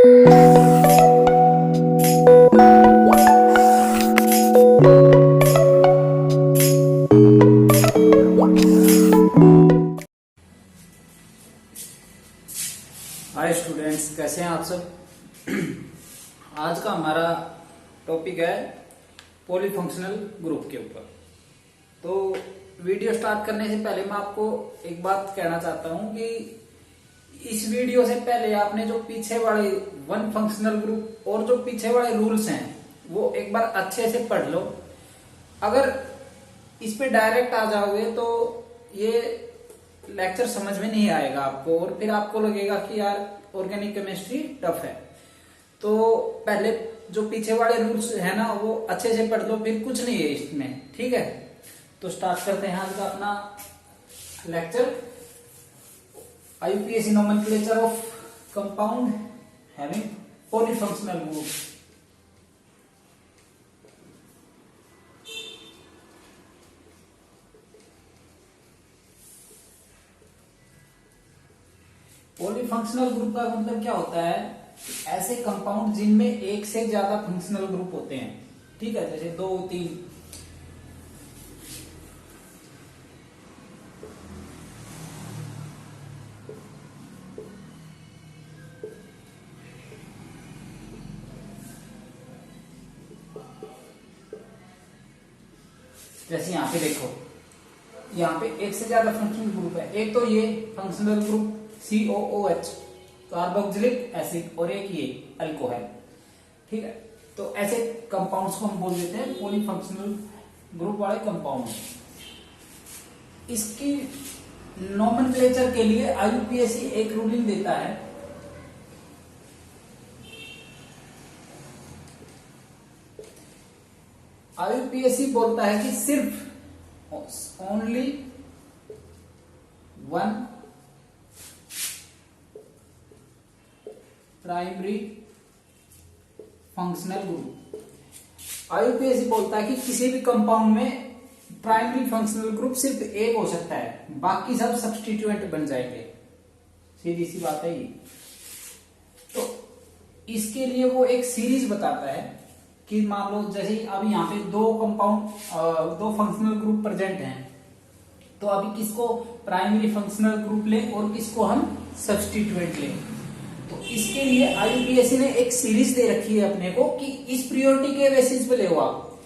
Hi students, कैसे हैं आप सब। आज का हमारा टॉपिक है पॉलीफंक्शनल ग्रुप के ऊपर। तो वीडियो स्टार्ट करने से पहले मैं आपको एक बात कहना चाहता हूं कि इस वीडियो से पहले आपने जो पीछे वाले वन फंक्शनल ग्रुप और जो पीछे वाले रूल्स हैं वो एक बार अच्छे से पढ़ लो। अगर इस पे डायरेक्ट आ जाओगे तो ये लेक्चर समझ में नहीं आएगा आपको और फिर आपको लगेगा कि यार ऑर्गेनिक केमिस्ट्री टफ है। तो पहले जो पीछे वाले रूल्स है ना वो अच्छे से पढ़ लो, फिर कुछ नहीं है इसमें, ठीक है। तो स्टार्ट करते हैं आज का अपना lecture, IUPAC nomenclature of compound having polyfunctional group. Polyfunctional group का मतलब क्या होता है, ऐसे कंपाउंड जिनमें एक से ज्यादा फंक्शनल ग्रुप होते हैं, ठीक है। जैसे 2, 3। जैसे यहां पे देखो, यहाँ पे एक से ज्यादा फंक्शनल ग्रुप है। एक तो ये functional group COOH carboxylic acid और एक ये अल्कोहल, ठीक है। तो ऐसे कंपाउंड्स को हम बोल देते हैं पॉलीफंक्शनल ग्रुप वाले कंपाउंड। इसकी नोमेनक्लेचर के लिए IUPAC एक रूलिंग देता है। IUPAC बोलता है कि सिर्फ only one primary functional group. IUPAC बोलता है कि किसी भी कंपाउंड में प्राइमरी फंक्शनल ग्रुप सिर्फ एक हो सकता है, बाकी सब सब्स्टिट्यूएंट बन जाएंगे। सीधी सी बात है ये। तो इसके लिए वो एक सीरीज बताता है कि मान लो जैसे अभी यहाँ पे दो फंक्शनल ग्रुप प्रेजेंट हैं, तो अभी किसको प्राइमरी फंक्शनल ग्रुप लें और किसको हम सब्स्टिट्यूएंट लें। तो इसके लिए IUPAC ने एक सीरीज दे रखी है अपने को कि इस प्रियोरिटी के बेसिस पे ले आप।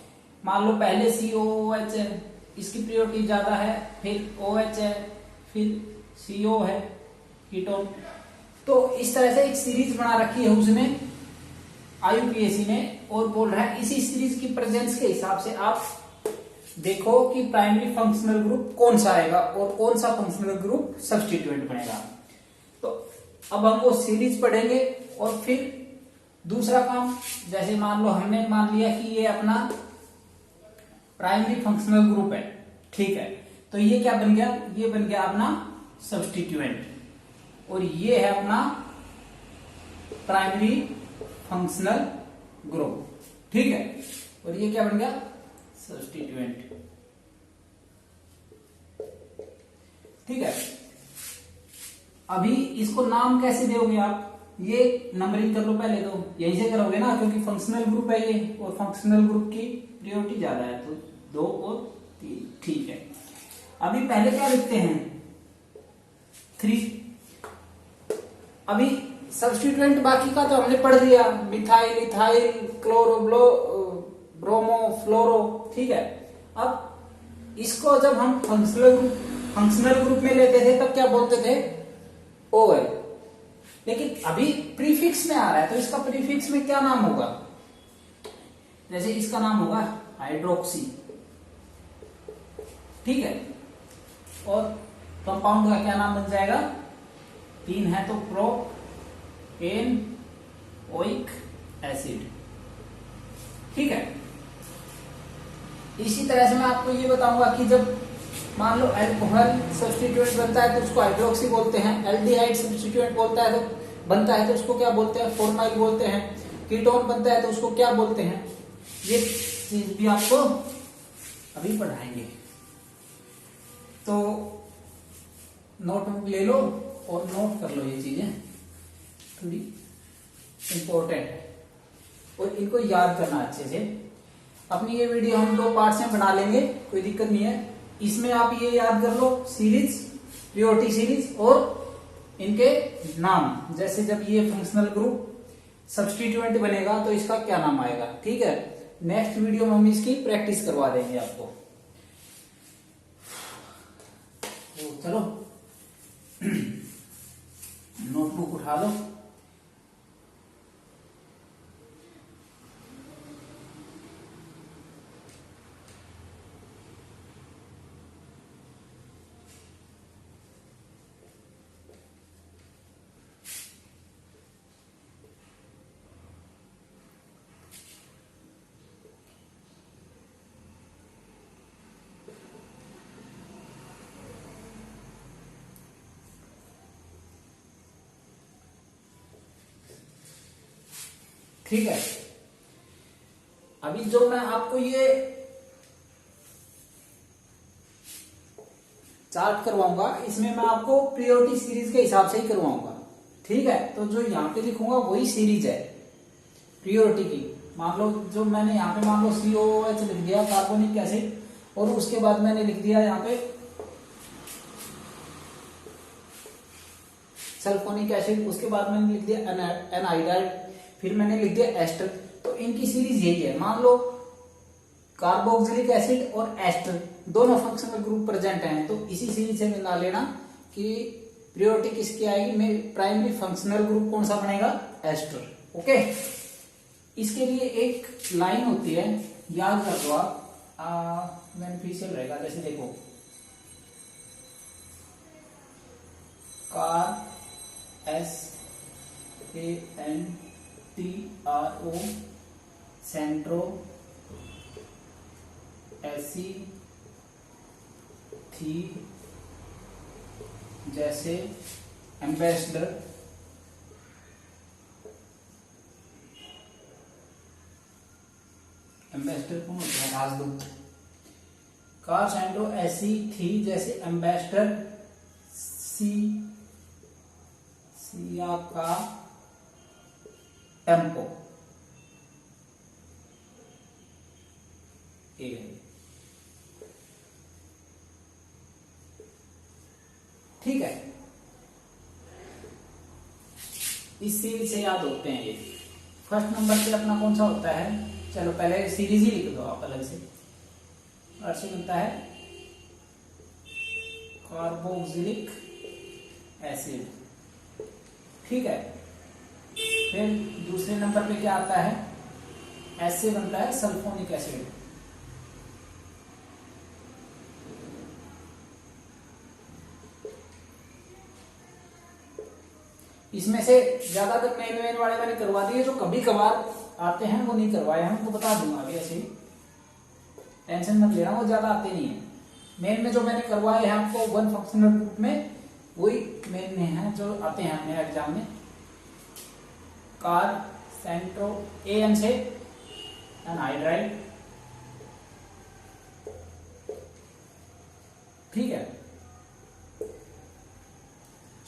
मान लो पहले COOH है, इसकी प्रियोरिटी ज्यादा है, फिर OH है, फिर CO है कीटोन। तो इस तरह से एक सीरीज बना रखी है उसने IUPAC ने, और बोल रहा है इसी सीरीज की प्रेजेंस के हिसाब से आप देखो कि प्राइमरी फंक्शनल ग्रुप कौन सा आएगा और कौन सा फंक्शनल ग्रुप सब्स्टिट्यूएंट बनेगा। तो अब हम वो सीरीज पढ़ेंगे और फिर दूसरा काम, जैसे मान लो हमने मान लिया कि ये अपना प्राइमरी फंक्शनल ग्रुप है, ठीक है। तो ये क्या बन गया, ये बन गया अपना सब्स्टिट्यूएंट, और ये है अपना प्राइमरी फंक्शनल ग्रुप, ठीक है। और ये क्या बन गया, सब्स्टिट्यूएंट, ठीक है। अभी इसको नाम कैसे दोगे आप, ये नंबरिंग कर लो पहले, तो यहीं से करोगे ना, क्योंकि फंक्शनल ग्रुप है ये और फंक्शनल ग्रुप की प्रियोरिटी ज्यादा है, तो 2 और 3, ठीक है। अभी पहले क्या लिखते हैं, 3। अभी सब्स्टिट्यूएंट बाकी का तो हमने पढ़ लिया, मिथाइल, इथाइल, क्लोरो, ब्रोमो, फ्लोरो, ठीक है। अब इसको जब हम फंक्शनल ग्रुप में लेते थे तब क्या बोलते थे, OL। लेकिन अभी प्रीफिक्स में आ रहा है, तो इसका प्रीफिक्स में क्या नाम होगा, जैसे इसका नाम होगा हाइड्रोक्सी, ठीक है। और कंपाउंड का क्या नाम बन जाएगा, 3 है तो प्रोपेनोइक एसिड, ठीक है। इसी तरह से मैं आपको ये बताऊंगा कि जब मान लो अल्कोहल सब्स्टिट्यूएंट बनता है तो उसको हाइड्रोक्सी बोलते हैं, एल्डिहाइड सब्स्टिट्यूएंट बनता है तो उसको क्या बोलते हैं, फॉर्माइल बोलते हैं। कीटोन बनता है तो उसको क्या बोलते हैं, ये चीज भी आपको अभी पढ़ाएंगे। तो नोट ले लो और नोट कर लो ये चीजें थोड़ी। इंपॉर्टेंट है और इनको याद करना अच्छे से। अपनी ये वीडियो हम 2 पार्ट्स में बना लेंगे, कोई दिक्कत नहीं है। इसमें आप ये याद कर लो सीरीज, प्रियोरिटी सीरीज और इनके नाम। जैसे जब ये फंक्शनल ग्रुप सब्स्टिट्यूएंट बनेगा तो इसका क्या नाम आएगा, ठीक है। नेक्स्ट वीडियो में हम इसकी प्रैक्टिस करवा देंगे आपको। तो चलो नोटबुक उठा लो। ठीक है, अभी जो मैं आपको ये चार्ट करवाऊंगा इसमें मैं आपको प्रियोरिटी सीरीज के हिसाब से ही करवाऊंगा, ठीक है। तो जो यहाँ पे लिखूंगा वही सीरीज है प्रियोरिटी की। मान लो जो मैंने यहाँ पे मान लो COOH लिख दिया, कार्बोनिक एसिड, और उसके बाद मैंने लिख दिया यहाँ पे सल्फोनिक एसिड, उसके बाद मैंने लिख दिया एनहाइड्राइड, फिर मैंने लिख दिया एस्टर। तो इनकी सीरीज यही है। मान लो कार्बोक्सिलिक एसिड और एस्टर दोनों फंक्शनल ग्रुप प्रेजेंट हैं, तो इसी सीरीज से मिला लेना कि प्रियोरिटी किसकी आएगी, में प्राइमरी फंक्शनल ग्रुप कौन सा बनेगा, एस्टर। ओके, इसके लिए एक लाइन होती है, याद कर लो आप, बेनिफिशियल रहेगा। जैसे देखो कार SANTRO सेंट्रो ऐसी थी जैसे एम्बेसडर कौन होता है, राजदूत। कार सेंट्रो ऐसी थी जैसे एम्बेसडर सिया का टेम्पो। ठीक है, इस सीरीज से याद होते हैं ये। फर्स्ट नंबर पे अपना कौन सा होता है, चलो पहले सीरीज ही लिख दो आप अलग से। फर्स्ट बनता है कार्बोक्सिलिक एसिड, ठीक है। फिर दूसरे नंबर पे क्या आता है, ऐसे बनता है सल्फोनिक एसिड। इसमें से ज्यादातर मेन वाले मैंने करवा दिए, जो कभी कभार आते हैं वो नहीं करवाए हैं, उनको बता दूंगा अभी, ऐसे ही टेंशन मत लेना, वो ज्यादा आते नहीं है। मेन में जो मैंने करवाए हैं आपको वन फंक्शनल ग्रुप में, वही मेन में है जो आते हैं अपने एग्जाम में। कार सेंट्रो AN से एनहाइड्राइड, ठीक है।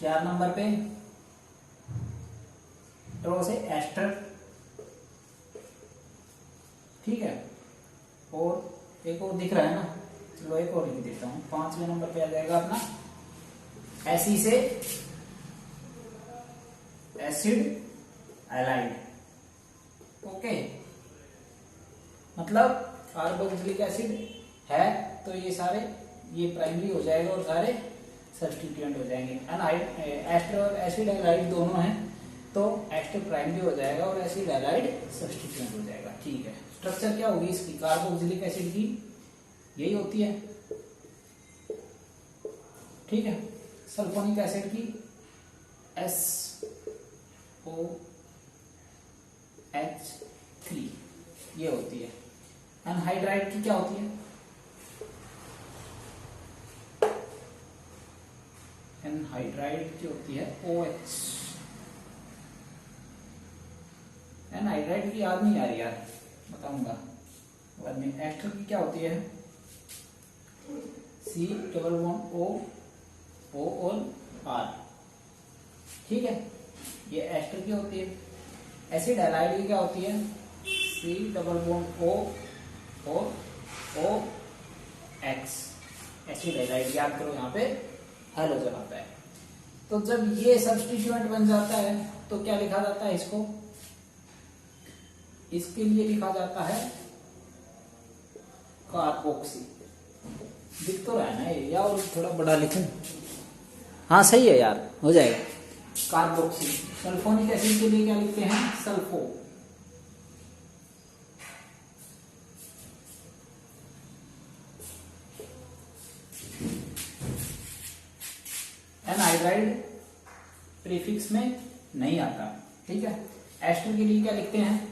4 नंबर पे ट्रो से एस्टर, ठीक है। और एक और दिख रहा है ना, चलो एक और लिख देता हूं। 5वें नंबर पे आ जाएगा अपना एसी से एसिड एलाइड। ओके, मतलब कार्बोक्सिलिक एसिड है तो ये सारे ये प्राइमरी हो जाएगा और सारे सब्स्टिट्यूएंट हो जाएंगे। एस्टर और एसिड एलाइड दोनों हैं तो एस्टर प्राइमरी हो जाएगा और एसिड एलाइड सब्स्टिट्यूएंट हो जाएगा, ठीक है। स्ट्रक्चर क्या होगी इसकी, कार्बोक्सिलिक एसिड की यही होती है, ठीक है। सल्फोनिक एसिड की SOH3 ये होती है। एनहाइड्राइड की क्या होती है, एनहाइड्राइड की होती है OH। एनहाइड्राइड की याद नहीं आ रही यार, बताऊंगा बाद में। एस्टर की क्या होती है, C+1O, ठीक है, ये एस्टर की होती है। एसिड हैलाइड की क्या होती है, C डबल बॉन्ड O और OX, एसिड हैलाइड। याद करो यहाँ पे हैलोजन आता है। तो जब ये सब्स्टिट्यूएंट बन जाता है तो क्या लिखा जाता है इसको, इसके लिए लिखा जाता है कार्बोक्सी। दिख तो रहा है ना ये, या और थोड़ा बड़ा लिखूं? हाँ सही है यार, हो जाएगा। कार्बोक्सी। सल्फोनिक एसिड के लिए क्या लिखते हैं, सल्फो। एनहाइड्राइड प्रीफिक्स में नहीं आता, ठीक है। एस्टर के लिए क्या लिखते हैं,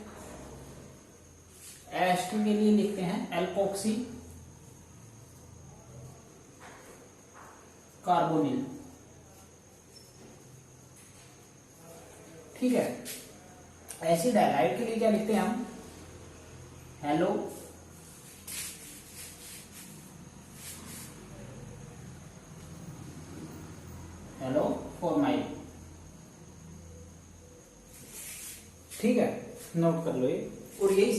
एस्टर के लिए लिखते हैं एल्कोक्सी कार्बोनिल, ठीक है। एसिड हैलाइड के लिए क्या लिखते हैं हम, हेलो हेलो फॉर्माइल, ठीक है, नोट कर लो ये। और यही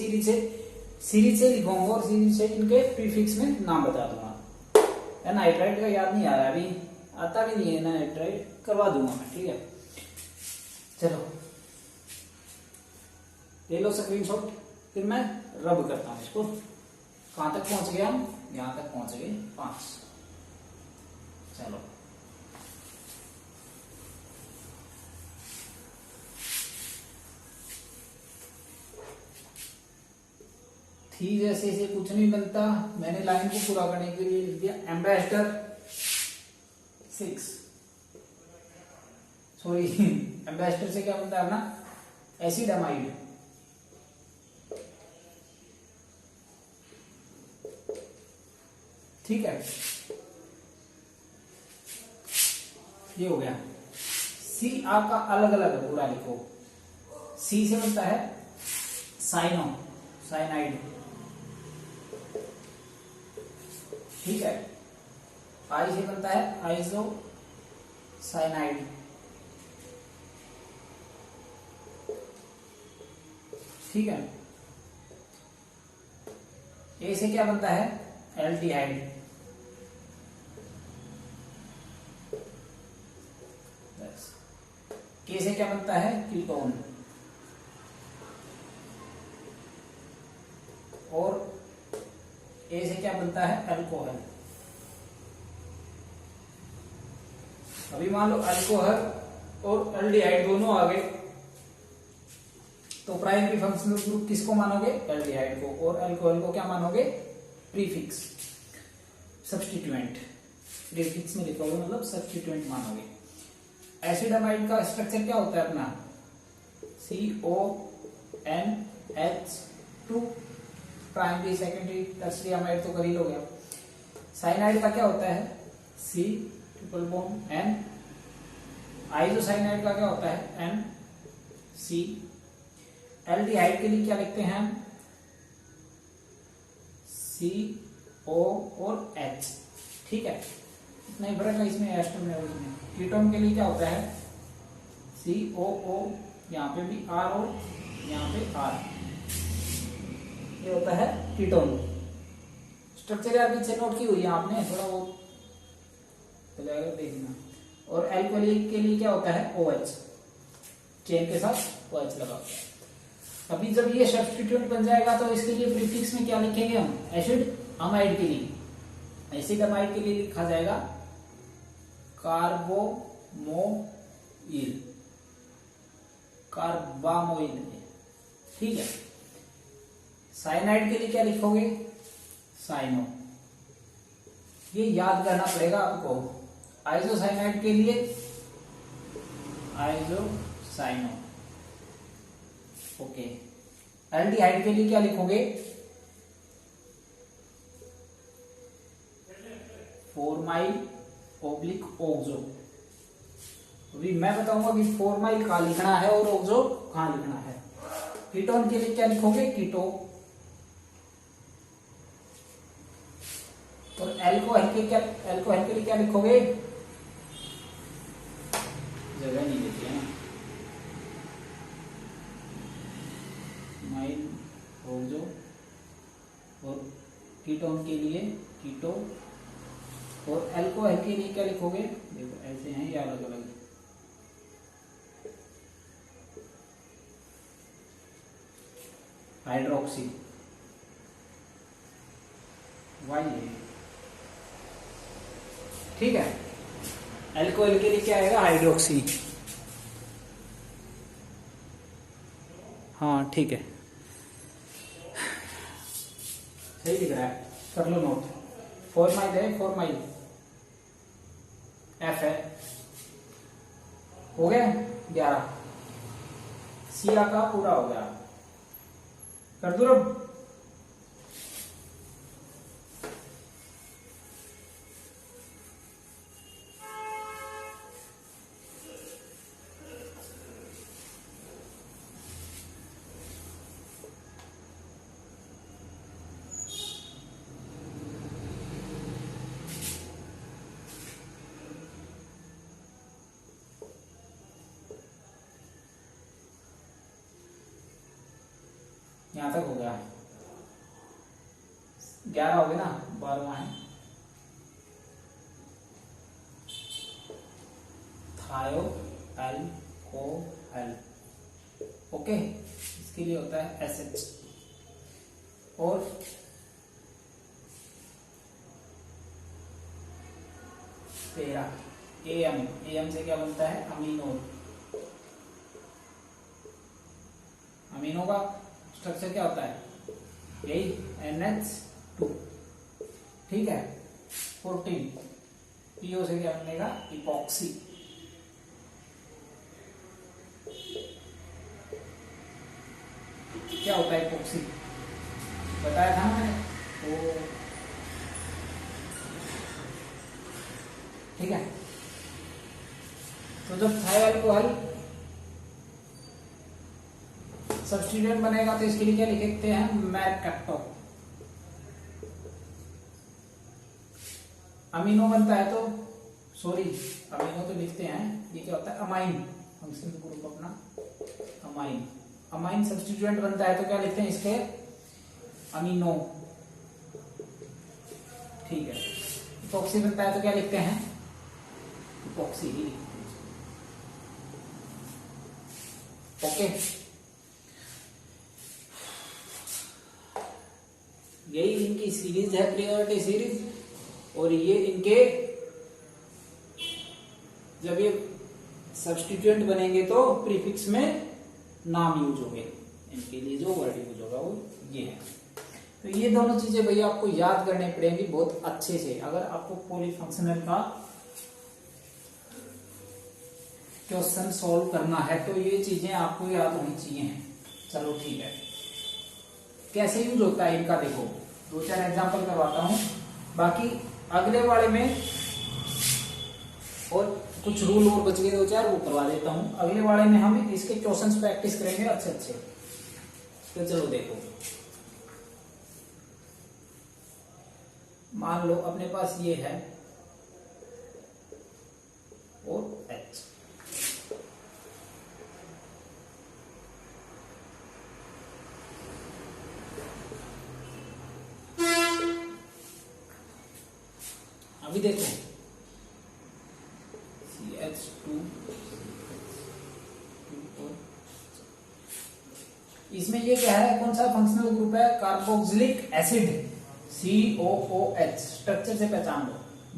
सीरीज से लिखूंगा और सीरीज से इनके प्रीफिक्स में नाम बता दूंगा। एनहाइड्राइड का याद नहीं आ रहा अभी, आता भी नहीं है एनहाइड्राइड, करवा दूंगा मैं, ठीक है। चलो ले लो स्क्रीनशॉट, फिर मैं रब करता हूं इसको। कहां तक पहुंच गया हम, यहां तक पहुंच गए 5। चलो थी जैसे से कुछ नहीं बनता, मैंने लाइन को पूरा करने के लिए लिख दिया एम्बेसडर 6, सॉरी एम्बेसडर से क्या बनता है अपना, एसिड अमाइड, ठीक है। ये हो गया। सी आपका अलग अलग पूरा लिखो। सी से बनता है साइनो, साइनाइड, ठीक है। आई से बनता है आइसो साइनाइड, ठीक है। ए से क्या बनता है, एल्डिहाइड, के से क्या बनता है, कीटोन, और ए से क्या बनता है, अल्कोहल। अभी मान लो अल्कोहल और एल्डिहाइड दोनों आ गए, तो प्राइमरी फंक्शनल ग्रुप किसको मानोगे, एल्डिहाइड को, और अल्कोहल को क्या मानोगे, प्रीफिक्स, सब्स्टिट्यूएंट। प्रीफिक्स में लिखोगे मतलब सब्स्टिट्यूएंट मानोगे। एसिड अमाइड का स्ट्रक्चर क्या होता है अपना, CONH2, primary secondary tertiary amide तो कर ही लोगे। साइनाइड का क्या होता है, C triple bond N। Isocyanide का क्या होता है, NC। एल्डिहाइड के लिए क्या लिखते हैं, CO और H, ठीक है। इतना ही फर्क है इसमें, एस्टर में और इसमें। कीटोन के लिए क्या होता है, COO, यहाँ पे भी R और यहाँ पे R, ये होता है कीटोन। स्ट्रक्चर यार पीछे नोट की हुई है आपने, थोड़ा वो तो जाएगा देखना। और एल्कोहलिक के लिए क्या होता है, OH, चेन के साथ OH लगा होता है। अभी जब ये सब्स्टिट्यूएंट बन जाएगा तो इसके लिए प्रीफिक्स में क्या लिखेंगे हम, एसिड अमाइड के लिए, एसिड अमाइड के लिए लिखा जाएगा कार्बोमोइल, कार्बामोइल, ठीक है। साइनाइड के लिए क्या लिखोगे, साइनो। ये याद करना पड़ेगा आपको। आइसोसाइनाइड के लिए आइसोसाइनो, ओके। एल्डिहाइड के लिए क्या लिखोगे, फॉर्माइल ओब्लिक ओक्सो। अभी मैं बताऊंगा कि फॉर्माइल कहां लिखना है और ओक्सो कहां लिखना है। कीटोन के लिए क्या लिखोगे, कीटो। और एल्कोहल के लिए क्या लिखोगे, जगह नहीं देती है ना, माइल ओक्सो, और कीटोन के लिए कीटो, और अल्कोहल के लिए क्या लिखोगे, देखो ऐसे हैं ये अलग अलग, हाइड्रोक्सी, वाई है, ठीक है। अल्कोहल के लिए क्या आएगा, हाइड्रोक्सी, हाँ ठीक है, सही दिख रहा है, कर लो नोट। 4 माइल है, 4 माइल एफ है, हो गया 11, सिया का पूरा हो गया, कर दो रब। यहां तक हो गया, 11 हो गए ना, 12वां है थायो अल्कोहल, ओके, इसके लिए होता है एसएच, और तेरा एम, एम से क्या बनता है, अमीनो, अमीनो का स्ट्रक्चर क्या होता है, यही NH2, ठीक है। 14 पीओ से क्या बनेगा, इपॉक्सी, क्या होता है इपॉक्सी, बताया था ना मैंने, तो ठीक है। तो जब थायो अल्कोहल सब्स्टिट्यूएंट बनेगा तो इसके लिए क्या लिखते हैं, मैरकैप्टो, अमीनो बनता है तो, सॉरी अमीनो तो लिखते हैं, ये क्या होता है, अमाइन, फंक्शनल ग्रुप अपना अमाइन, अमाइन सब्स्टिट्यूएंट बनता है तो क्या लिखते हैं इसके, अमीनो, ठीक है। इपॉक्सी बनता है तो क्या लिखते हैं, इपॉक्सी ही लिखते हैं, ओके। यही इनकी सीरीज है, प्रायोरिटी सीरीज, और ये इनके जब ये सब्स्टिट्यूएंट बनेंगे तो प्रीफिक्स में नाम यूज होंगे, इनके लिए जो वर्ड यूज होगा वो ये है। तो ये दोनों चीजें भैया आपको याद करने पड़ेंगी बहुत अच्छे से, अगर आपको पॉलीफंक्शनल का क्वेश्चन सॉल्व करना है तो ये चीजें आपको याद होनी चाहिए। चलो ठीक है, कैसे यूज होता है इनका देखो, 2-4 एग्जांपल करवाता हूं, बाकी अगले वाले में और कुछ रूल और बच गए 2-4 वो करवा देता हूं, अगले वाले में हम इसके क्वेश्चंस प्रैक्टिस करेंगे अच्छे अच्छे। तो चलो देखो, मान लो अपने पास ये है और एच, अभी देखो CH2, इसमें ये क्या है, कौन सा फंक्शनल ग्रुप है, कार्बोक्सिलिक एसिड, COOH, स्ट्रक्चर से पहचान लो।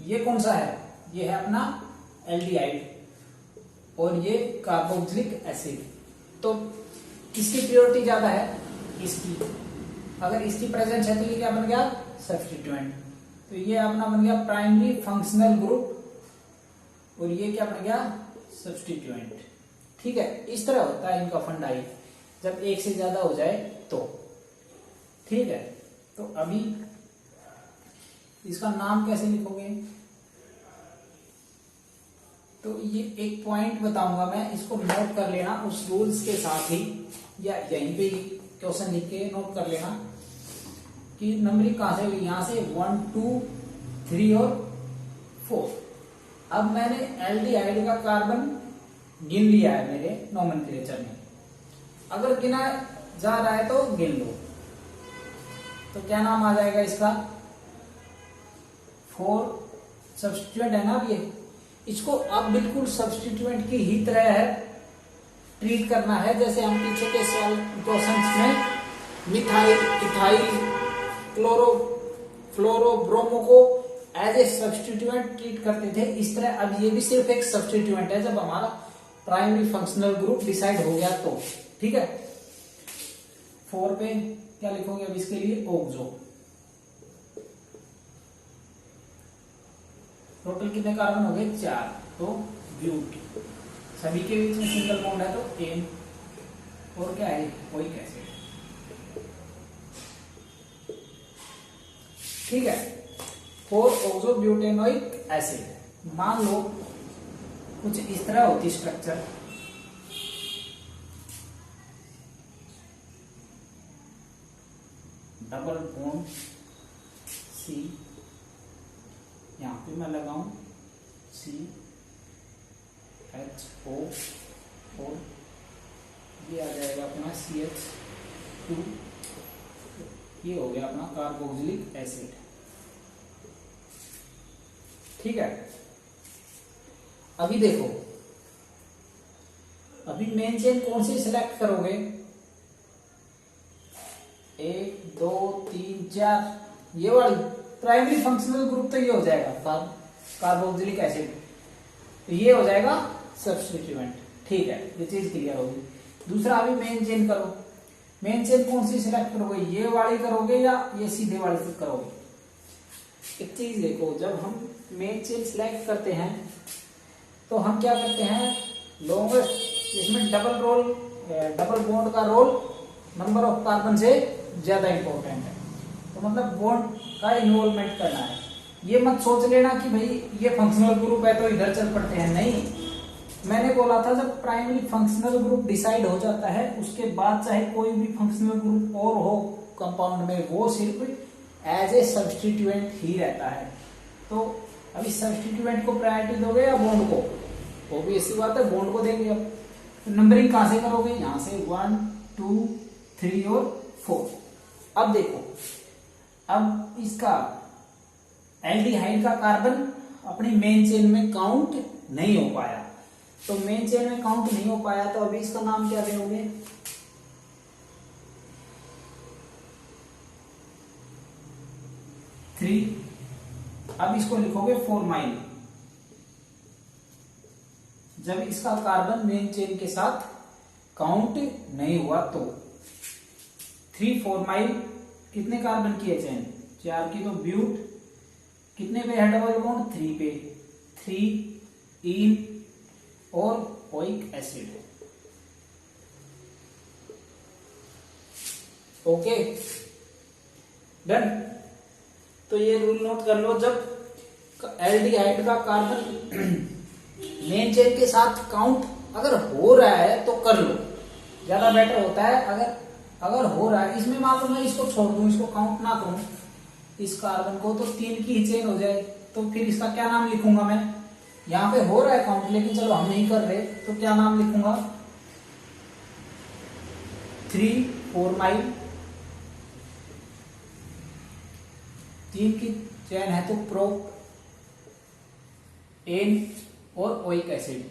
ये कौन सा है, ये है अपना एल्डिहाइड, और ये कार्बोक्सिलिक एसिड। तो किसकी प्रियोरिटी ज्यादा है, इसकी, अगर इसकी प्रेजेंस है तो ये क्या बन गया, सब्स्टिट्यूएंट, तो ये अपना बन गया प्राइमरी फंक्शनल ग्रुप, और ये क्या बन गया, सब्स्टिट्यूएंट, ठीक है। इस तरह होता है इनका फंडाई, जब एक से ज्यादा हो जाए तो, ठीक है। तो अभी इसका नाम कैसे लिखोगे, तो ये एक पॉइंट बताऊंगा मैं, इसको नोट कर लेना उस रूल्स के साथ ही, या यहीं पे क्वेश्चन लिख के नोट कर लेना कि नंबरिंग कहां से हुई, यहां से 1 2 3 और 4। अब मैंने एल्डिहाइड का कार्बन गिन लिया है मेरे नोमेनक्लेचर में, अगर गिना जा रहा है तो गिन लो। तो क्या नाम आ जाएगा इसका, 4 सब्स्टिट्यूएंट है ना। अब ये इसको अब बिल्कुल सब्स्टिट्यूएंट की ही तरह है ट्रीट करना है, जैसे हम पीछे के सवाल क्वेश्चंस में मिथाइल, इथाइल, क्लोरो, फ्लोरो, ब्रोमो को एज ए सब्स्टिट्यूएंट ट्रीट करते थे, इस तरह अब ये भी सिर्फ एक सब्स्टिट्यूएंट है जब हमारा प्राइमरी फंक्शनल ग्रुप डिसाइड हो गया तो। ठीक है, 4 पे क्या लिखोगे अब इसके लिए, ओक्सो। टोटल कितने कार्बन हो गए, 4, तो ब्यूट, सभी के बीच में सिंगल बॉन्ड है तो एन, और क्या है, ओइक एसिड। ठीक है, 4 ओक्सो ब्यूटेनोइक एसिड। मान लो कुछ इस तरह होती स्ट्रक्चर, डबल बॉन्ड सी, यहां पे मैं लगाऊं सी एच ओ, और ये आ जाएगा अपना CH2, ये हो गया अपना कार्बोक्सिलिक एसिड। ठीक है, अभी देखो, अभी मेन चेन कौन सी सिलेक्ट करोगे, 1 2 3 4, ये वाली प्राइमरी फंक्शनल ग्रुप तो ये हो जाएगा कार्बोक्सिलिक एसिड, तो ये हो जाएगा सब्स्टिट्यूएंट। ठीक है, ये चीज क्लियर होगी। दूसरा अभी मेन चेन करो, मेन चेन कौन सी सिलेक्ट करोगे, ये वाली करोगे या ये सीधे वाली से करोगे। एक चीज देखो, जब हम मेन चेन सिलेक्ट करते हैं तो हम क्या करते हैं, लॉन्गेस्ट, इसमें डबल बॉन्ड का रोल नंबर ऑफ कार्बन से ज्यादा इंपॉर्टेंट है, तो मतलब बॉन्ड का इन्वॉल्वमेंट करना है। ये मत सोच लेना कि भाई ये फंक्शनल ग्रुप है तो इधर चल पड़ते हैं, नहीं। मैंने बोला था जब प्राइमरी फंक्शनल ग्रुप डिसाइड हो जाता है उसके बाद चाहे कोई भी फंक्शनल ग्रुप और हो कंपाउंड में, वो सिर्फ एज ए सब्स्टिट्यूएंट ही रहता है। तो अभी सब्स्टिट्यूएंट को प्रायोरिटी दोगे या बॉन्ड को, वो भी ऐसी बात है, बॉन्ड को देंगे। अब तो नंबरिंग कहां से करोगे, यहां से 1 2 3 और 4। अब देखो, अब इसका एल्डिहाइड का कार्बन अपनी मेन चेन में काउंट नहीं हो पाया, तो मेन चेन में काउंट नहीं हो पाया तो अभी इसका नाम क्या दोगे, थ्री। अब इसको लिखोगे फॉर्माइल, जब इसका कार्बन मेन चेन के साथ काउंट नहीं हुआ तो। 3 फॉर्माइल, कितने कार्बन की है चेन, 4 की, तो ब्यूट कितने पे है डबल बॉन्ड, 3 पे, 3 इन और ओइक एसिड। Okay done. तो ये रूल नोट कर लो, जब एल्डिहाइड का कार्बन मेन चेन के साथ काउंट अगर हो रहा है तो कर लो, ज्यादा बेटर होता है। अगर हो रहा है, इसमें मान लो मैं इसको छोड़ दूं, इसको काउंट ना करूं इस कार्बन को, तो 3 की ही चेन हो जाए, तो फिर इसका क्या नाम लिखूंगा मैं, यहां पे हो रहा है काउंट लेकिन चलो हम नहीं कर रहे, तो क्या नाम लिखूंगा, 3 फॉर्माइल, 3 की चेन है तो प्रोप, एन और ओइक एसिड,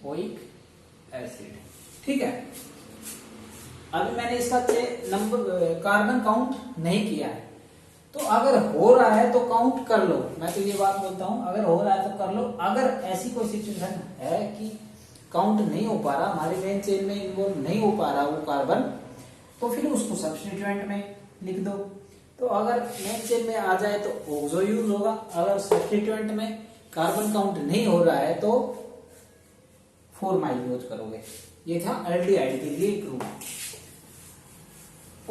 ओइक एसिड। ठीक है, अभी मैंने इसका नंबर कार्बन काउंट नहीं किया है, तो अगर हो रहा है तो काउंट कर लो। मैं तो ये बात बोलता हूं, अगर हो रहा है तो कर लो। अगर ऐसी कोई सिचुएशन है कि काउंट नहीं हो पा रहा, हमारे मेन चेन में इन्वॉल्व नहीं हो पा रहा वो कार्बन, तो फिर उसको सब्स्टिट्यूएंट में लिख दो। तो अगर मेन चेन में आ जाए तो ऑक्सो यूज होगा, अगर सब्स्टिट्यूएंट में कार्बन काउंट नहीं हो रहा है तो फॉर्माइल यूज करोगे। ये था एल्डिहाइड के लिए एक रूल।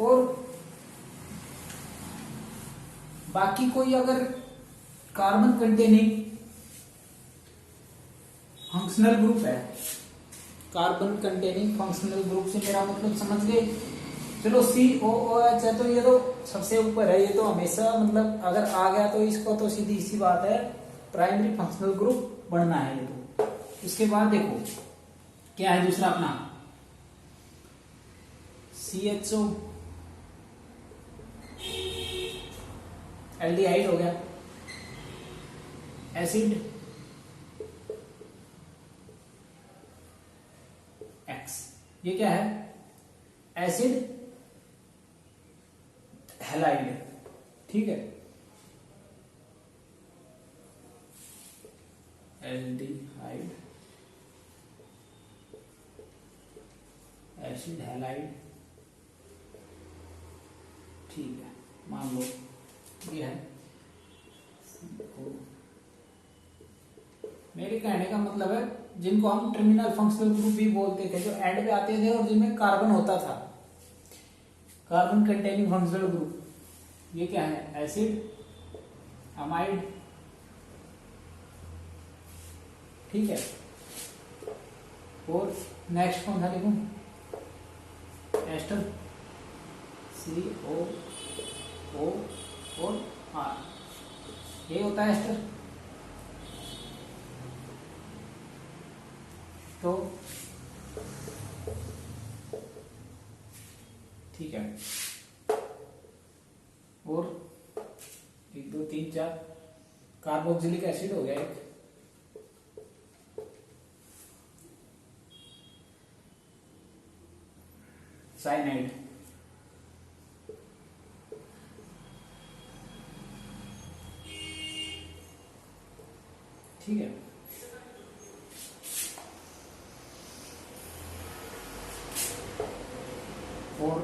और बाकी कोई अगर कार्बन कंटेनिंग फंक्शनल ग्रुप है, कार्बन कंटेनिंग फंक्शनल ग्रुप से मेरा मतलब समझ गए। चलो COOH है तो ये तो सबसे ऊपर है, ये तो हमेशा मतलब अगर आ गया तो इसको तो सीधी सी बात है प्राइमरी फंक्शनल ग्रुप बनना है ये तो। इसके बाद देखो क्या है दूसरा अपना CHO एल्डिहाइड हो गया, एसिड X, ये क्या है, एसिड हैलाइड, ठीक है, एल्डिहाइड एसिड हैलाइड, ठीक है, मान लो ये है। मेरे कहने का मतलब है जिनको हम टर्मिनल फंक्शनल ग्रुप भी बोलते थे, जो एंड पे आते थे और जिनमें कार्बन होता था, कार्बन कंटेनिंग फंक्शनल ग्रुप, ये क्या है, एसिड अमाइड, ठीक है। और नेक्स्ट कौन था लिखूं, एस्टर, COO और R, ये होता है एस्टर। तो ठीक है, और 1 2 3 4 कार्बोक्सिलिक एसिड हो गया एक, साइनाइड, ठीक है। और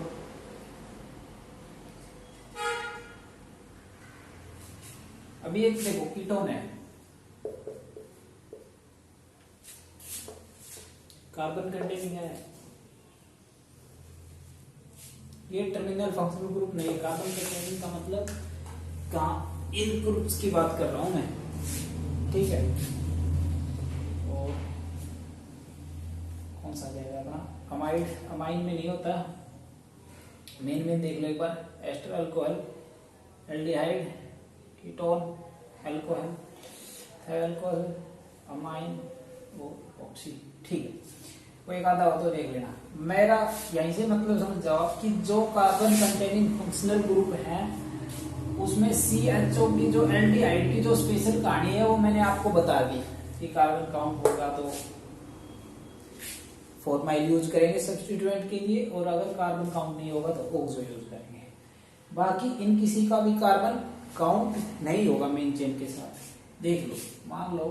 अभी एक देखो कीटोन है, कार्बन कंटेनिंग है, ये टर्मिनल फंक्शनल ग्रुप नहीं है। कार्बन कंटेनिंग का मतलब कहाँ, इन ग्रुप्स की बात कर रहा हूं मैं, ठीक है। और कौन सा जाएगा अपना, अमाइड, अमाइन में नहीं होता, मेन देख लो एक बार, ester alcohol, aldehyde, ketone, alcohol, alcohol, amine, वो ऑक्सी, ठीक है। वो एक आधा हो तो देख लेना। मेरा यहीं से मतलब समझ जाओ कि जो कार्बन कंटेनिंग फंक्शनल ग्रुप है उसमें CHO की जो एल्डिहाइड की जो स्पेशल कहानी है वो मैंने आपको बता दी कि कार्बन काउंट होगा तो फॉर्माइल यूज करेंगे सब्स्टिट्यूएंट के लिए, और अगर कार्बन काउंट नहीं होगा तो ओक्सो यूज करेंगे। बाकी इन किसी का भी कार्बन काउंट नहीं होगा मेन चेन के साथ। देख लो, मान लो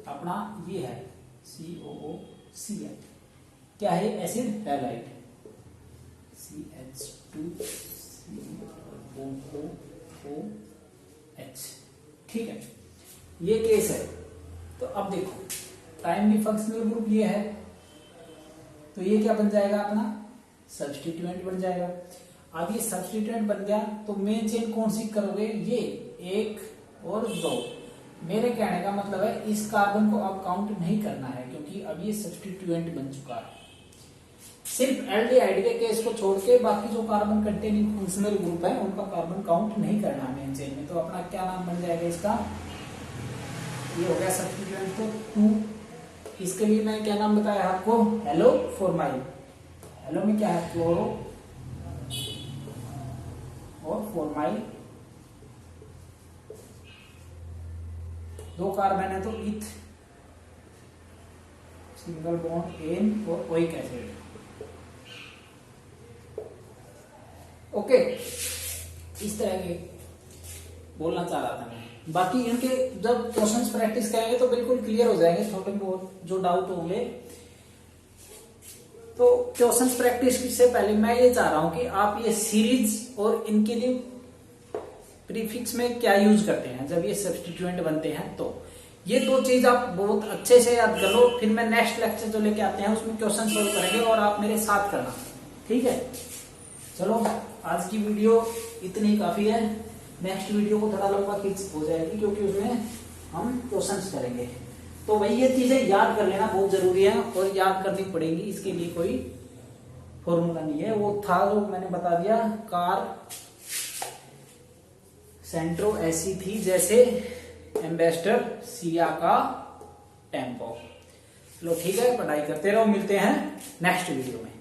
अपना ये है COOCl, क्या है, एसिड हैलाइड, CH2COOH, ठीक है, ये केस है। तो अब देखो प्राइमरी फंक्शनल ग्रुप ये है, तो ये क्या बन जाएगा अपना, सब्स्टिट्यूएंट बन जाएगा। अब ये सब्स्टिट्यूएंट बन गया तो मेन चेन कौन सी करोगे, ये 1 और 2। मेरे कहने का मतलब है इस कार्बन को अब काउंट नहीं करना है क्योंकि अब ये सब्स्टिट्यूएंट बन चुका है। सिर्फ एल्डिहाइड के केस को छोड़ के बाकी जो कार्बन कंटेनिंग फंक्शनल ग्रुप है उनका कार्बन काउंट नहीं करना है मेन चेन में। तो अपना क्या नाम बन जाएगा इसका, ये हो गया सब्स्टिट्यूएंट तो 2। इसके लिए मैं क्या नाम बताया आपको, हेलो फॉर्माइल। हेलो में क्या है, क्लोरो और फॉर्माइल, 2 कार्बन है तो इथ, सिंगल बॉन्ड एन और ओइक एसिड। ओके, इस तरह के बोलना चाह रहा था मैं। बाकी इनके जब क्वेश्चंस प्रैक्टिस करेंगे तो बिल्कुल क्लियर हो जाएंगे, थोड़े बहुत जो डाउट होंगे। तो क्वेश्चंस प्रैक्टिस से पहले मैं ये चाह रहा हूं कि आप ये सीरीज और इनके लिए प्रीफिक्स में क्या यूज करते हैं जब ये सब्स्टिट्यूएंट बनते हैं, तो ये 2 चीज आप बहुत अच्छे से याद कर लो। फिर मैं नेक्स्ट लेक्चर जो लेके आते हैं उसमें क्वेश्चन सोल्व करेंगे और आप मेरे साथ करना, ठीक है। चलो आज की वीडियो इतनी काफी है। नेक्स्ट वीडियो को थोड़ा लंबा खींच हो जाएगी क्योंकि उसमें हम क्वेश्चंस करेंगे। तो वही ये चीजें याद कर लेना बहुत जरूरी है और याद करनी पड़ेगी। इसके लिए कोई फॉर्मूला नहीं है, वो था जो मैंने बता दिया, कार सेंट्रो ऐसी थी जैसे एम्बेसडर सिया का टेम्पो। चलो ठीक है, पढ़ाई करते रहो, मिलते हैं नेक्स्ट वीडियो में।